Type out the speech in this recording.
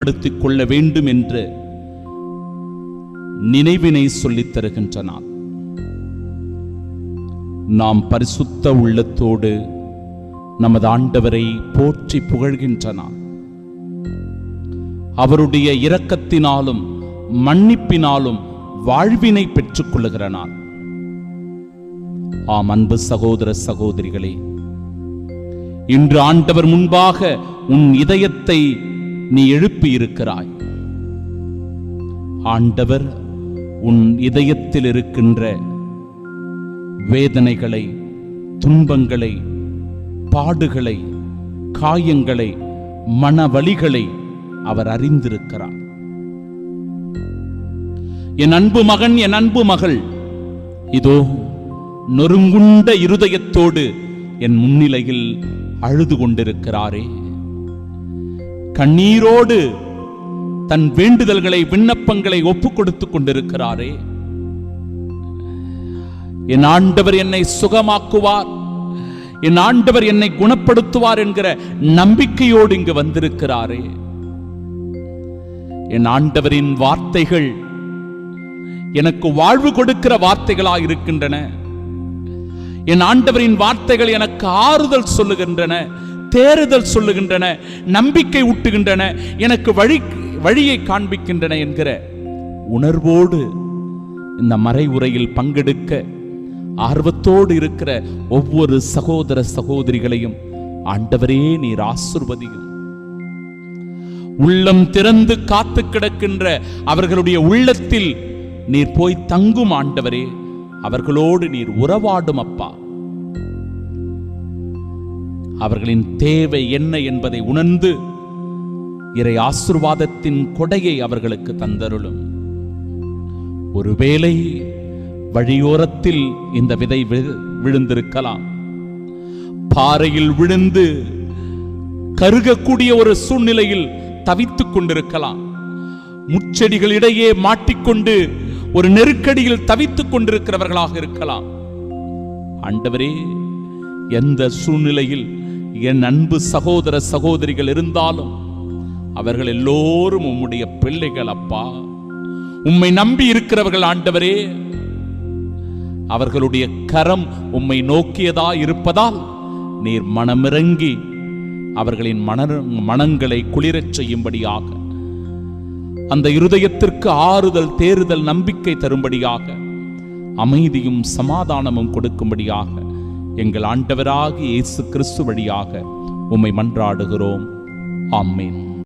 தூய்மைப்படுத்திக் கொள்ள வேண்டும் என்ற நினைவினை சொல்லித் தருகின்ற நாள். நாம் பரிசுத்த உள்ளத்தோடு நமது ஆண்டவரை போற்றி புகழ்கின்ற நாள். அவருடைய இரக்கத்தினாலும் மன்னிப்பினாலும் வாழ்வினை பெற்றுக் கொள்ளுகிற நாள். ஆம் அன்பு சகோதர சகோதரிகளே, இன்று ஆண்டவர் முன்பாக உன் இதயத்தை நீ எழுப்பி இருக்கிறாய். ஆண்டவர் உன் இதயத்தில் இருக்கின்ற வேதனைகளை, துன்பங்களை, பாடுகளை, காயங்களை, மனவலிகளை அவர் அறிந்திருக்கிறார். என் அன்பு மகன், என் அன்பு மகள், இதோ நொறுங்குண்ட இருதயத்தோடு என் முன்னிலையில் அழுது கொண்டிருக்கிறாரே. கண்ணீரோடு தன் வேண்டுதல்களை, விண்ணப்பங்களை ஒப்புக் கொடுத்துக் கொண்டிருக்கிறாரே. என் ஆண்டவர் என்னை சுகமாக்குவார், என் ஆண்டவர் என்னை குணப்படுத்துவார் என்கிற நம்பிக்கையோடு இங்கு வந்திருக்கிறாரே. என் ஆண்டவரின் வார்த்தைகள் எனக்கு வாழ்வு கொடுக்கிற வார்த்தைகளாக இருக்கின்றன. என் ஆண்டவரின் வார்த்தைகள் எனக்கு ஆறுதல் சொல்லுகின்றன, தேறுதல் சொல்லுகின்றன, நம்பிக்கை ஊட்டுகின்றன, எனக்கு வழியை காண்பிக்கின்றன என்கிற உணர்வோடு இந்த மறை உரையில் பங்கெடுக்க ஆர்வத்தோடு இருக்கிற ஒவ்வொரு சகோதர சகோதரிகளையும் ஆண்டவரே நீர் ஆசீர்வதியும். உள்ளம் திறந்து காத்து கிடக்கின்ற அவர்களுடைய உள்ளத்தில் நீர் போய் தங்கும் ஆண்டவரே. அவர்களோடு நீர் உறவாடும் அப்பா. அவர்களின் தேவை என்ன என்பதை உணர்ந்து இறை ஆசீர்வாதத்தின் கொடையை அவர்களுக்கு தந்தருளும். ஒருவேளை வழியோரத்தில் இந்த விதை விழுந்திருக்கலாம், பாறையில் விழுந்து கருகக்கூடிய ஒரு சூழ்நிலையில் தவித்துக் கொண்டிருக்கலாம், முச்செடிகளிடையே மாட்டிக்கொண்டு ஒரு நெருக்கடியில் தவித்துக் கொண்டிருக்கிறவர்களாக இருக்கலாம். ஆண்டவரே, எந்த சூழ்நிலையில் என் அன்பு சகோதர சகோதரிகள் இருந்தாலும் அவர்கள் எல்லோரும் உம்முடைய பிள்ளைகள் அப்பா. உம்மை நம்பி இருக்கிறவர்கள் ஆண்டவரே. அவர்களுடைய கரம் உம்மை நோக்கியதா இருப்பதால் நீர் மனமிறங்கி அவர்களின் மனங்களை குளிரச் செய்யும்படியாக, அந்த இருதயத்திற்கு ஆறுதல், தேறுதல், நம்பிக்கை தரும்படியாக, அமைதியும் சமாதானமும் கொடுக்கும்படியாக எங்கள் ஆண்டவராகிய இயேசு கிறிஸ்து வழியாக உம்மை மன்றாடுகிறோம். ஆமென்.